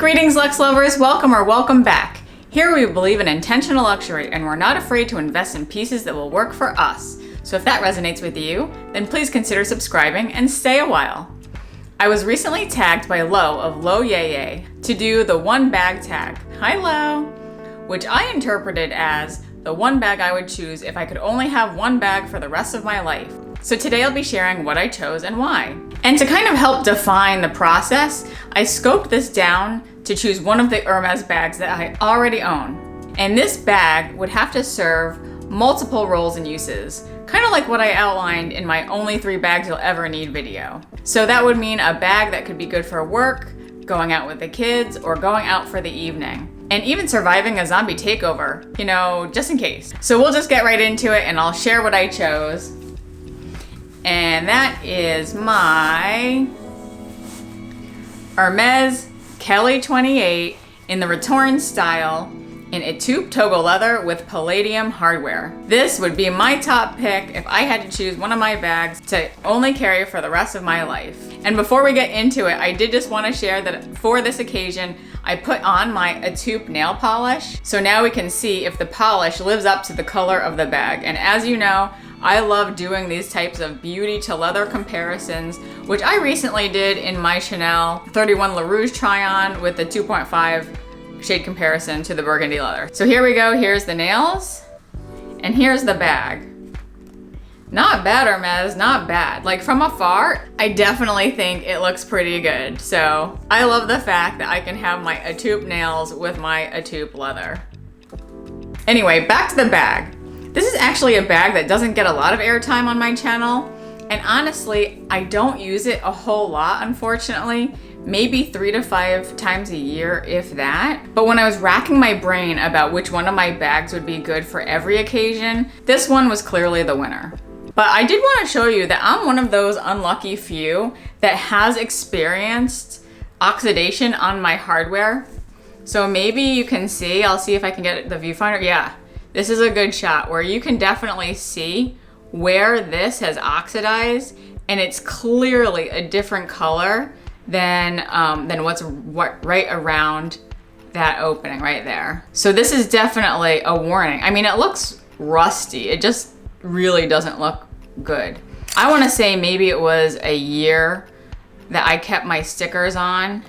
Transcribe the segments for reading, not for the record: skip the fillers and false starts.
Greetings Lux lovers, welcome or welcome back. Here we believe in intentional luxury and we're not afraid to invest in pieces that will work for us. So if that resonates with you, then please consider subscribing and stay a while. I was recently tagged by Lo of Lo Yay to do the one bag tag. Hi Lo! Which I interpreted as the one bag I would choose if I could only have one bag for the rest of my life. So today I'll be sharing what I chose and why. And to kind of help define the process, I scoped this down to choose one of the Hermes bags that I already own. And this bag would have to serve multiple roles and uses, kind of like what I outlined in my only 3 bags you'll ever need video. So that would mean a bag that could be good for work, going out with the kids, or going out for the evening. And even surviving a zombie takeover, you know, just in case. So we'll just get right into it and I'll share what I chose. And that is my Hermes Kelly 28 in the Retorn style in Etoupe Togo leather with Palladium hardware. This would be my top pick if I had to choose one of my bags to only carry for the rest of my life. And before we get into it, I did just want to share that for this occasion, I put on my Etoupe nail polish. So now we can see if the polish lives up to the color of the bag. And as you know, I love doing these types of beauty to leather comparisons, which I recently did in my Chanel 31 Le Rouge try-on with the 2.5 shade comparison to the burgundy leather. So here we go, here's the nails, and here's the bag. Not bad, Hermes, not bad. Like from afar, I definitely think it looks pretty good. So I love the fact that I can have my Etoupe nails with my Etoupe leather. Anyway, back to the bag. This is actually a bag that doesn't get a lot of airtime on my channel. And honestly, I don't use it a whole lot, unfortunately. Maybe 3 to 5 times a year, if that. But when I was racking my brain about which one of my bags would be good for every occasion, this one was clearly the winner. But I did want to show you that I'm one of those unlucky few that has experienced oxidation on my hardware. So maybe you can see, I'll see if I can get the viewfinder. Yeah, this is a good shot where you can definitely see where this has oxidized, and it's clearly a different color than what's right around that opening right there. So this is definitely a warning. I mean, it looks rusty. It just really doesn't look good. I want to say maybe it was a year that I kept my stickers on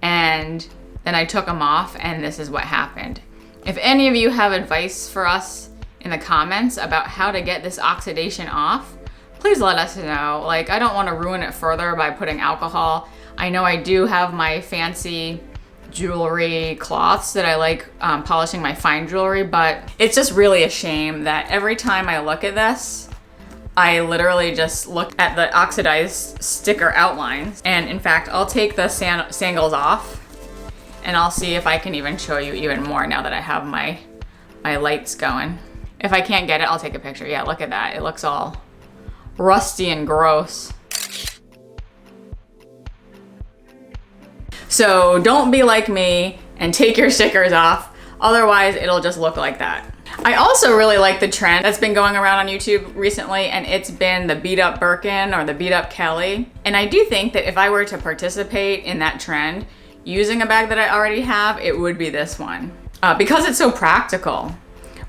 and then I took them off, and this is what happened. If any of you have advice for us in the comments about how to get this oxidation off, please let us know. Like, I don't want to ruin it further by putting alcohol. I know I do have my fancy jewelry cloths that I like polishing my fine jewelry, but it's just really a shame that every time I look at this, I literally just look at the oxidized sticker outlines. And in fact, I'll take the sangles off and I'll see if I can even show you even more now that I have my lights going. If I can't get it, I'll take a picture. Yeah, look at that. It looks all rusty and gross. So don't be like me and take your stickers off. Otherwise, it'll just look like that. I also really like the trend that's been going around on YouTube recently, and it's been the beat up Birkin or the beat up Kelly. And I do think that if I were to participate in that trend, using a bag that I already have, it would be this one. Because it's so practical.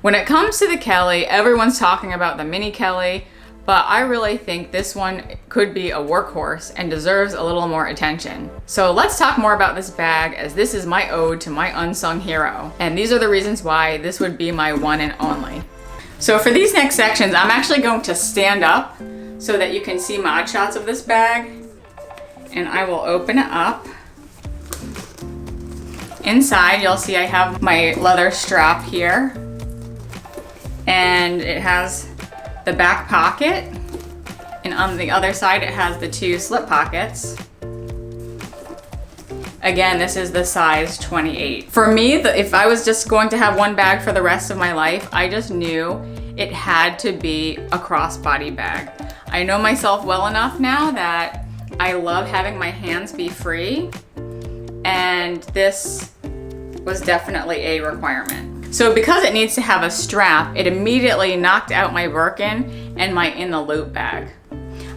When it comes to the Kelly, everyone's talking about the mini Kelly, but I really think this one could be a workhorse and deserves a little more attention. So let's talk more about this bag, as this is my ode to my unsung hero. And these are the reasons why this would be my one and only. So for these next sections, I'm actually going to stand up so that you can see mod shots of this bag. And I will open it up. Inside, you'll see I have my leather strap here. And it has the back pocket, and on the other side it has the 2 slip pockets. Again, this is the size 28. For me, if I was just going to have one bag for the rest of my life, I just knew it had to be a crossbody bag. I know myself well enough now that I love having my hands be free, and this was definitely a requirement. So because it needs to have a strap, it immediately knocked out my Birkin and my in the loop bag.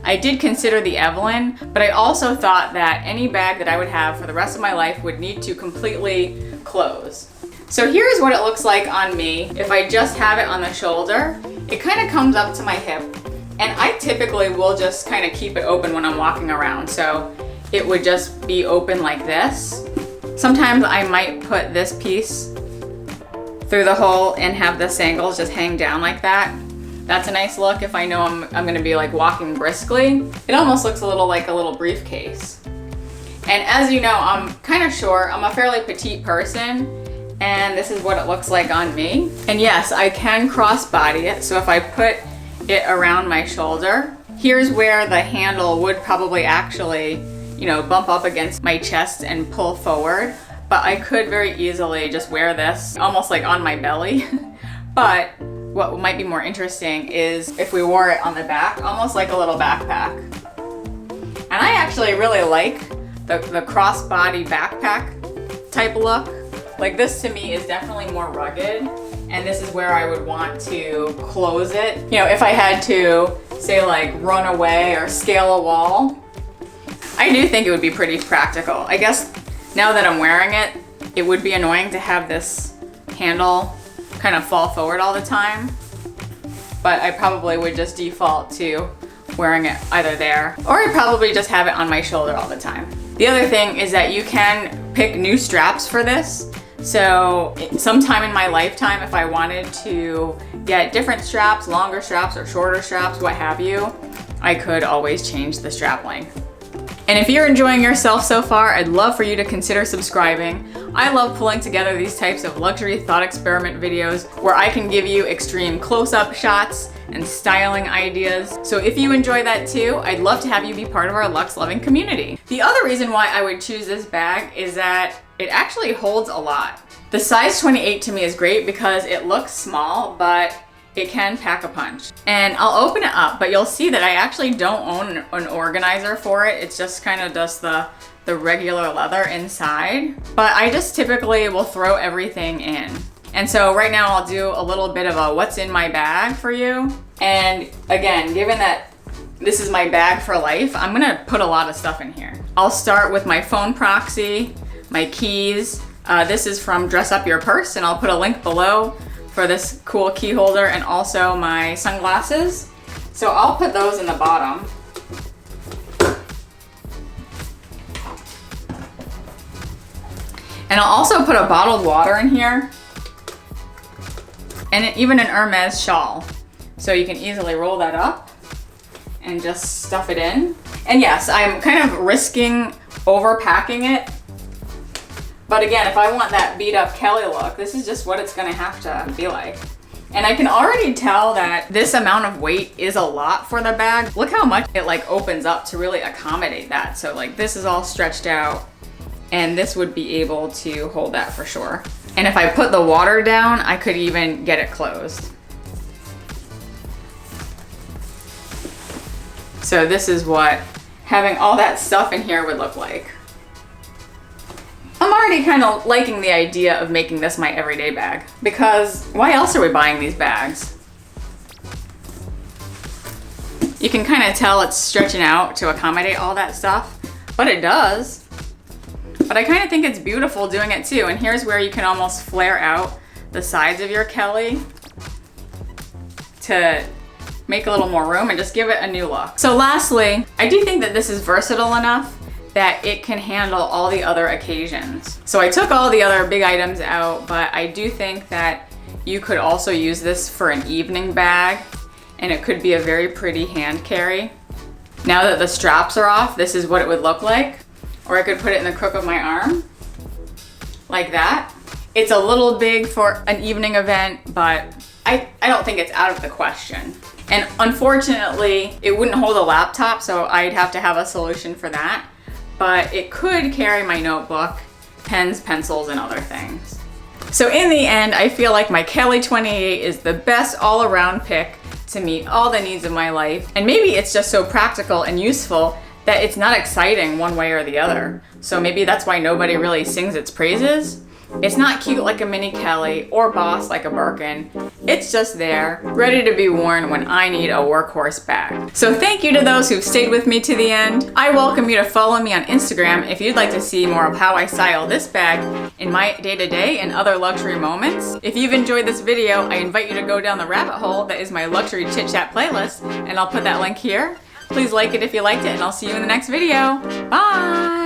I did consider the Evelyn, but I also thought that any bag that I would have for the rest of my life would need to completely close. So here's what it looks like on me. If I just have it on the shoulder, it kind of comes up to my hip. And I typically will just kind of keep it open when I'm walking around. So it would just be open like this. Sometimes I might put this piece through the hole and have the sangles just hang down like that. That's a nice look if I know I'm gonna be like walking briskly. It almost looks a little like a little briefcase. And as you know, I'm kind of short. I'm a fairly petite person, and this is what it looks like on me. And yes, I can crossbody it. So if I put it around my shoulder, here's where the handle would probably actually, you know, bump up against my chest and pull forward. But I could very easily just wear this almost like on my belly. But what might be more interesting is if we wore it on the back, almost like a little backpack. And I actually really like the crossbody backpack type look. Like this to me is definitely more rugged, and this is where I would want to close it. You know, if I had to say like run away or scale a wall, I do think it would be pretty practical. I guess now that I'm wearing it, it would be annoying to have this handle kind of fall forward all the time, but I probably would just default to wearing it either there, or I'd probably just have it on my shoulder all the time. The other thing is that you can pick new straps for this. So sometime in my lifetime, if I wanted to get different straps, longer straps or shorter straps, what have you, I could always change the strap length. And if you're enjoying yourself so far, I'd love for you to consider subscribing. I love pulling together these types of luxury thought experiment videos where I can give you extreme close-up shots and styling ideas. So if you enjoy that too, I'd love to have you be part of our luxe loving community. The other reason why I would choose this bag is that it actually holds a lot. The size 28 to me is great because it looks small, but it can pack a punch. And I'll open it up, but you'll see that I actually don't own an organizer for it. It's just kind of just the regular leather inside. But I just typically will throw everything in. And so right now I'll do a little bit of a what's in my bag for you. And again, given that this is my bag for life, I'm gonna put a lot of stuff in here. I'll start with my phone proxy, my keys. This is from Dress Up Your Purse, and I'll put a link below for this cool key holder, and also my sunglasses. So I'll put those in the bottom. And I'll also put a bottled water in here, and even an Hermès shawl. So you can easily roll that up and just stuff it in. And yes, I'm kind of risking overpacking it. But again, if I want that beat up Kelly look, this is just what it's gonna have to be like. And I can already tell that this amount of weight is a lot for the bag. Look how much it like opens up to really accommodate that. So like this is all stretched out, and this would be able to hold that for sure. And if I put the water down, I could even get it closed. So this is what having all that stuff in here would look like. I'm already kind of liking the idea of making this my everyday bag, because why else are we buying these bags? You can kind of tell it's stretching out to accommodate all that stuff, but it does. But I kind of think it's beautiful doing it too. And here's where you can almost flare out the sides of your Kelly to make a little more room and just give it a new look. So lastly, I do think that this is versatile enough that it can handle all the other occasions. So I took all the other big items out, but I do think that you could also use this for an evening bag, and it could be a very pretty hand carry. Now that the straps are off, this is what it would look like. Or I could put it in the crook of my arm, like that. It's a little big for an evening event, but I don't think it's out of the question. And unfortunately, it wouldn't hold a laptop, so I'd have to have a solution for that. But it could carry my notebook, pens, pencils, and other things. So in the end, I feel like my Kelly 28 is the best all-around pick to meet all the needs of my life. And maybe it's just so practical and useful that it's not exciting one way or the other. So maybe that's why nobody really sings its praises. It's not cute like a mini Kelly or boss like a Birkin. It's just there, ready to be worn when I need a workhorse bag. So thank you to those who've stayed with me to the end. I welcome you to follow me on Instagram if you'd like to see more of how I style this bag in my day-to-day and other luxury moments. If you've enjoyed this video, I invite you to go down the rabbit hole that is my luxury chit chat playlist, and I'll put that link here. Please like it if you liked it, and I'll see you in the next video. Bye!